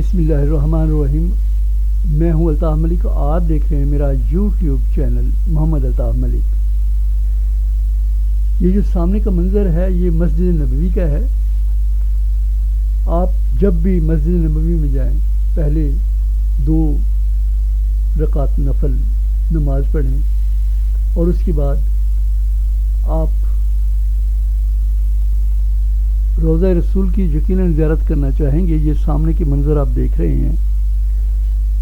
بسم اللہ الرحمن الرحیم۔ میں ہوں الطاف ملک، آپ دیکھ رہے ہیں میرا یوٹیوب چینل محمد الطاف ملک۔ یہ جو سامنے کا منظر ہے یہ مسجد نبوی کا ہے۔ آپ جب بھی مسجد نبوی میں جائیں پہلے 2 رکعت نفل نماز پڑھیں اور اس کے بعد آپ روضہ رسول کی یقیناً زیارت کرنا چاہیں گے۔ یہ سامنے کے منظر آپ دیکھ رہے ہیں،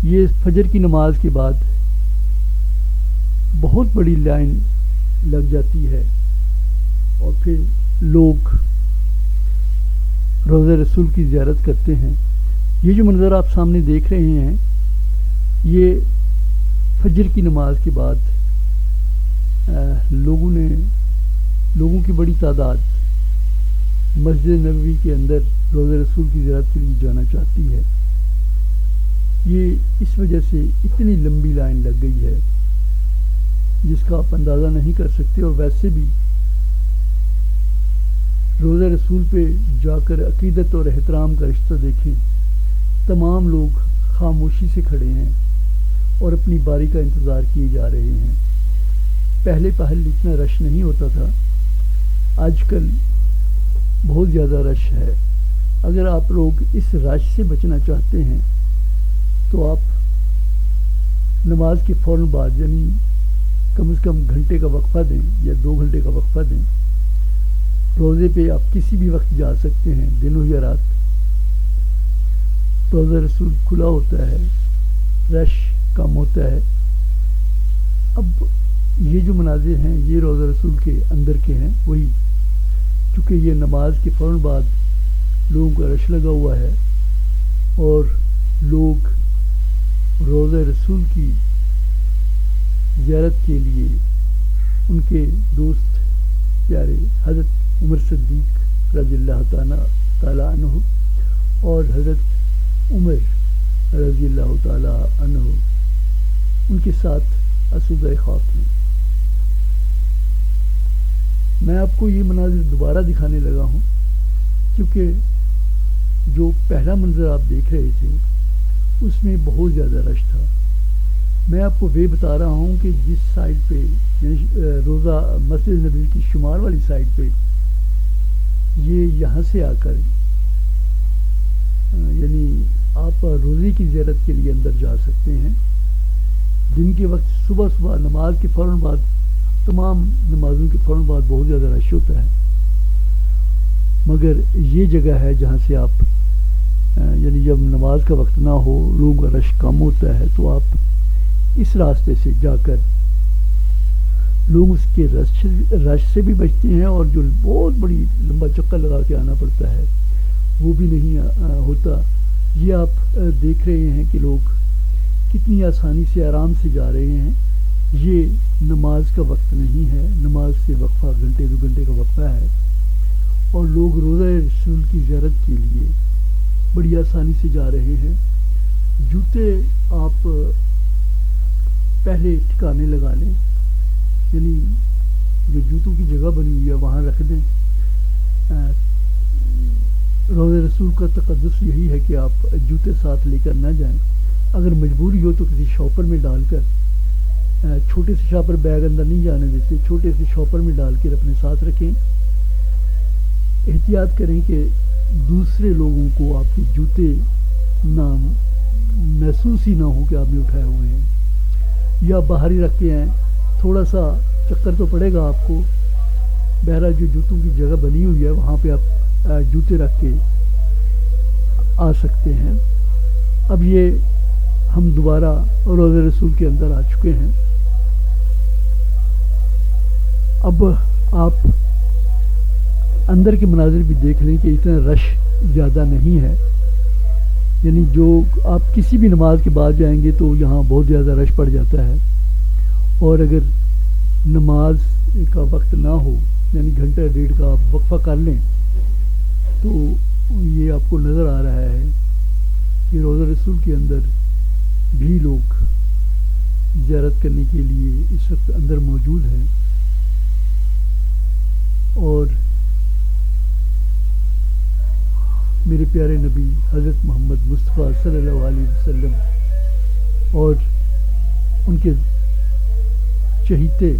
یہ فجر کی نماز کے بعد بہت بڑی لائن لگ جاتی ہے اور پھر لوگ روضہ رسول کی زیارت کرتے ہیں۔ یہ جو منظر آپ سامنے دیکھ رہے ہیں یہ فجر کی نماز کے بعد لوگوں کی بڑی تعداد مسجد نبوی کے اندر روضہ رسول کی زیارت کے لیے جانا چاہتی ہے۔ یہ اس وجہ سے اتنی لمبی لائن لگ گئی ہے جس کا آپ اندازہ نہیں کر سکتے، اور ویسے بھی روضہ رسول پہ جا کر عقیدت اور احترام کا رشتہ دیکھیں، تمام لوگ خاموشی سے کھڑے ہیں اور اپنی باری کا انتظار کیے جا رہے ہیں۔ پہلے اتنا رش نہیں ہوتا تھا، آج کل بہت زیادہ رش ہے۔ اگر آپ لوگ اس رش سے بچنا چاہتے ہیں تو آپ نماز کے فوراً بعد یعنی کم از کم گھنٹے کا وقفہ دیں یا 2 گھنٹے کا وقفہ دیں۔ روزے پہ آپ کسی بھی وقت جا سکتے ہیں، دن ہو یا رات، روضہ رسول کھلا ہوتا ہے، رش کم ہوتا ہے۔ اب یہ جو مناظر ہیں یہ روضہ رسول کے اندر کے ہیں، وہی چونکہ یہ نماز کے فوراً بعد لوگوں کا رش لگا ہوا ہے اور لوگ روضہ رسول کی زیارت کے لیے ان کے دوست پیارے حضرت عمر صدیق رضی اللہ تعالیٰ عنہ اور حضرت عمر رضی اللہ تعالیٰ عنہ ان کے ساتھ اسودۂ خاک ہیں۔ میں آپ کو یہ مناظر دوبارہ دکھانے لگا ہوں کیونکہ جو پہلا منظر آپ دیکھ رہے تھے اس میں بہت زیادہ رش تھا۔ میں آپ کو وہ بتا رہا ہوں کہ جس سائڈ پہ یعنی روضہ مسجد نبوی کی شمال والی سائڈ پہ یہ یہاں سے آ کر یعنی آپ روزے کی زیارت کے لیے اندر جا سکتے ہیں۔ دن کے وقت صبح نماز کے فوراً بعد، تمام نمازوں کے فوراً بعد بہت زیادہ رش ہوتا ہے، مگر یہ جگہ ہے جہاں سے آپ یعنی جب نماز کا وقت نہ ہو، لوگوں کا رش کم ہوتا ہے، تو آپ اس راستے سے جا کر لوگ اس کے رش سے بھی بچتے ہیں اور جو بہت بڑی لمبا چکر لگا کے آنا پڑتا ہے وہ بھی نہیں ہوتا۔ یہ آپ دیکھ رہے ہیں کہ لوگ کتنی آسانی سے آرام سے جا رہے ہیں۔ یہ نماز کا وقت نہیں ہے، نماز سے وقفہ 2 گھنٹے کا وقفہ ہے اور لوگ روضہ رسول کی زیارت کے لیے بڑی آسانی سے جا رہے ہیں۔ جوتے آپ پہلے ٹھکانے لگا لیں، یعنی جو جوتوں کی جگہ بنی ہوئی ہے وہاں رکھ دیں۔ روضہ رسول کا تقدس یہی ہے کہ آپ جوتے ساتھ لے کر نہ جائیں، اگر مجبوری ہو تو کسی شاپر میں ڈال کر، چھوٹے سے شاپر بیگ اندر نہیں جانے دیتے، چھوٹے سے شاپر میں ڈال کر اپنے ساتھ رکھیں۔ احتیاط کریں کہ دوسرے لوگوں کو آپ کے جوتے محسوس ہی نہ ہو کہ آپ نے اٹھائے ہوئے ہیں، یا باہر ہی رکھ کے آئیں۔ تھوڑا سا چکر تو پڑے گا آپ کو، بہرحال جو جوتوں کی جگہ بنی ہوئی ہے وہاں پہ آپ جوتے رکھ کے آ سکتے ہیں۔ اب یہ ہم دوبارہ روضہ رسول کے اندر آ چکے ہیں۔ اب آپ اندر کے مناظر بھی دیکھ لیں کہ اتنا رش زیادہ نہیں ہے، یعنی جو آپ کسی بھی نماز کے بعد جائیں گے تو یہاں بہت زیادہ رش پڑ جاتا ہے، اور اگر نماز کا وقت نہ ہو یعنی 1.5 گھنٹے کا آپ وقفہ کر لیں تو یہ آپ کو نظر آ رہا ہے کہ روضہ رسول کے اندر بھی لوگ زیارت کرنے کے لیے اس وقت اندر موجود ہیں، اور میرے پیارے نبی حضرت محمد مصطفیٰ صلی اللہ علیہ وسلم اور ان کے چہیتے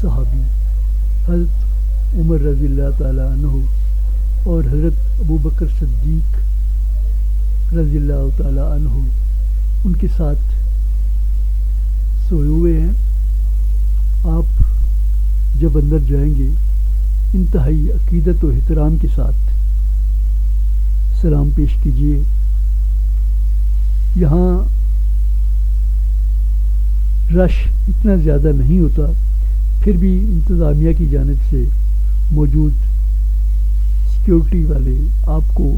صحابی حضرت عمر رضی اللہ تعالیٰ عنہ اور حضرت ابو بکر صدیق رضی اللہ تعالیٰ عنہ ان کے ساتھ سوئے ہوئے ہیں. آپ جب اندر جائیں گے انتہائی عقیدت و احترام کے ساتھ سلام پیش کیجیے. یہاں رش اتنا زیادہ نہیں ہوتا، پھر بھی انتظامیہ کی جانب سے موجود سیکیورٹی والے آپ کو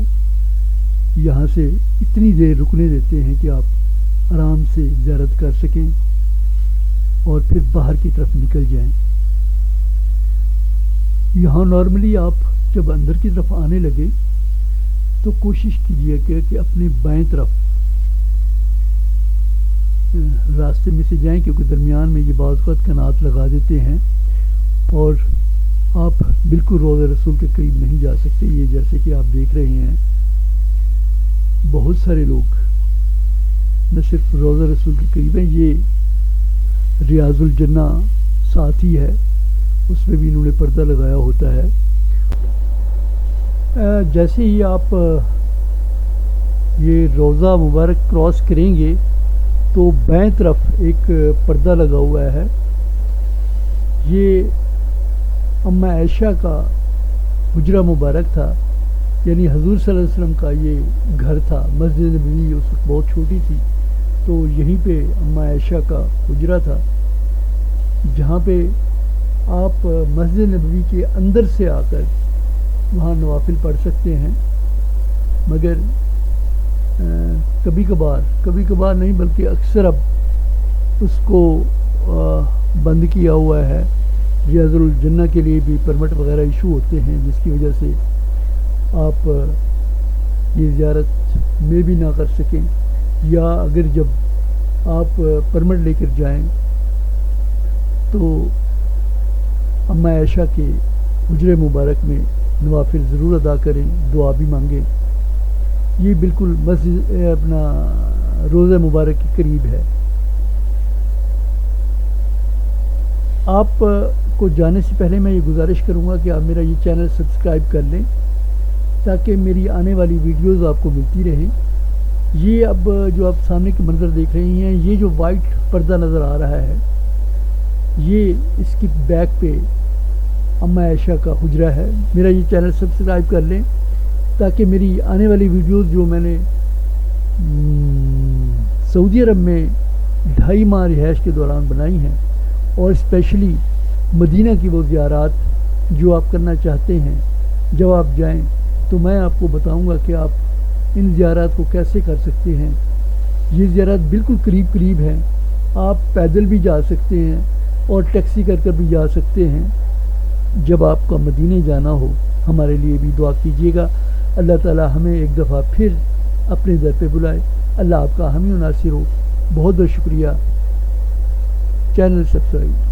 یہاں سے اتنی دیر رکنے دیتے ہیں کہ آپ آرام سے زیارت کر سکیں اور پھر باہر کی طرف نکل جائیں. یہاں نارملی آپ جب اندر کی طرف آنے لگے تو کوشش کیجیے کہ اپنے بائیں طرف راستے میں سے جائیں، کیونکہ درمیان میں یہ بعض اوقات کنات لگا دیتے ہیں اور آپ بالکل روضہ رسول کے قریب نہیں جا سکتے. یہ جیسے کہ آپ دیکھ رہے ہیں بہت سارے لوگ نہ صرف روضہ رسول کے قریب ہیں، یہ ریاض الجنہ ساتھ ہی ہے، اس میں بھی انہوں نے پردہ لگایا ہوتا ہے. جیسے ہی آپ یہ روضہ مبارک کراس کریں گے تو بائیں طرف ایک پردہ لگا ہوا ہے. یہ امّہ عائشہ کا حجرہ مبارک تھا، یعنی حضور صلی اللہ علیہ وسلم کا یہ گھر تھا. مسجد نبوی اس وقت بہت چھوٹی تھی، تو یہیں پہ امّہ عائشہ کا حجرہ تھا، جہاں پہ آپ مسجد نبوی کے اندر سے آ کر وہاں نوافل پڑھ سکتے ہیں. مگر کبھی کبھار نہیں بلکہ اکثر اب اس کو بند کیا ہوا ہے. ریاض الجنہ کے لیے بھی پرمٹ وغیرہ ایشو ہوتے ہیں، جس کی وجہ سے آپ یہ زیارت میں بھی نہ کر سکیں، یا اگر جب آپ پرمٹ لے کر جائیں تو امّہ عائشہ کے حجرے مبارک میں نوافل ضرور ادا کریں، دعا بھی مانگیں. یہ بالکل مسجد اپنا روضہ مبارک کے قریب ہے. آپ کو جانے سے پہلے میں یہ گزارش کروں گا کہ آپ میرا یہ چینل سبسکرائب کر لیں تاکہ میری آنے والی ویڈیوز آپ کو ملتی رہیں. یہ اب جو آپ سامنے کے منظر دیکھ رہی ہیں، یہ جو وائٹ پردہ نظر آ رہا ہے، یہ اس کی بیک پہ امّہ عائشہ کا حجرہ ہے. میرا یہ چینل سبسکرائب کر لیں تاکہ میری آنے والی ویڈیوز جو میں نے سعودی عرب میں 2.5 ماہ رہائش کے دوران بنائی ہیں، اور اسپیشلی مدینہ کی وہ زیارات جو آپ کرنا چاہتے ہیں، جب آپ جائیں تو میں آپ کو بتاؤں گا کہ آپ ان زیارات کو کیسے کر سکتے ہیں. یہ زیارات بالکل قریب ہیں، آپ پیدل بھی جا سکتے ہیں اور ٹیکسی کر بھی جا سکتے ہیں. جب آپ کا مدینے جانا ہو ہمارے لیے بھی دعا کیجیے گا. اللہ تعالی ہمیں ایک دفعہ پھر اپنے در پہ بلائے. اللہ آپ کا حامی و ناصر ہو. بہت بہت شکریہ. Channel subscribe.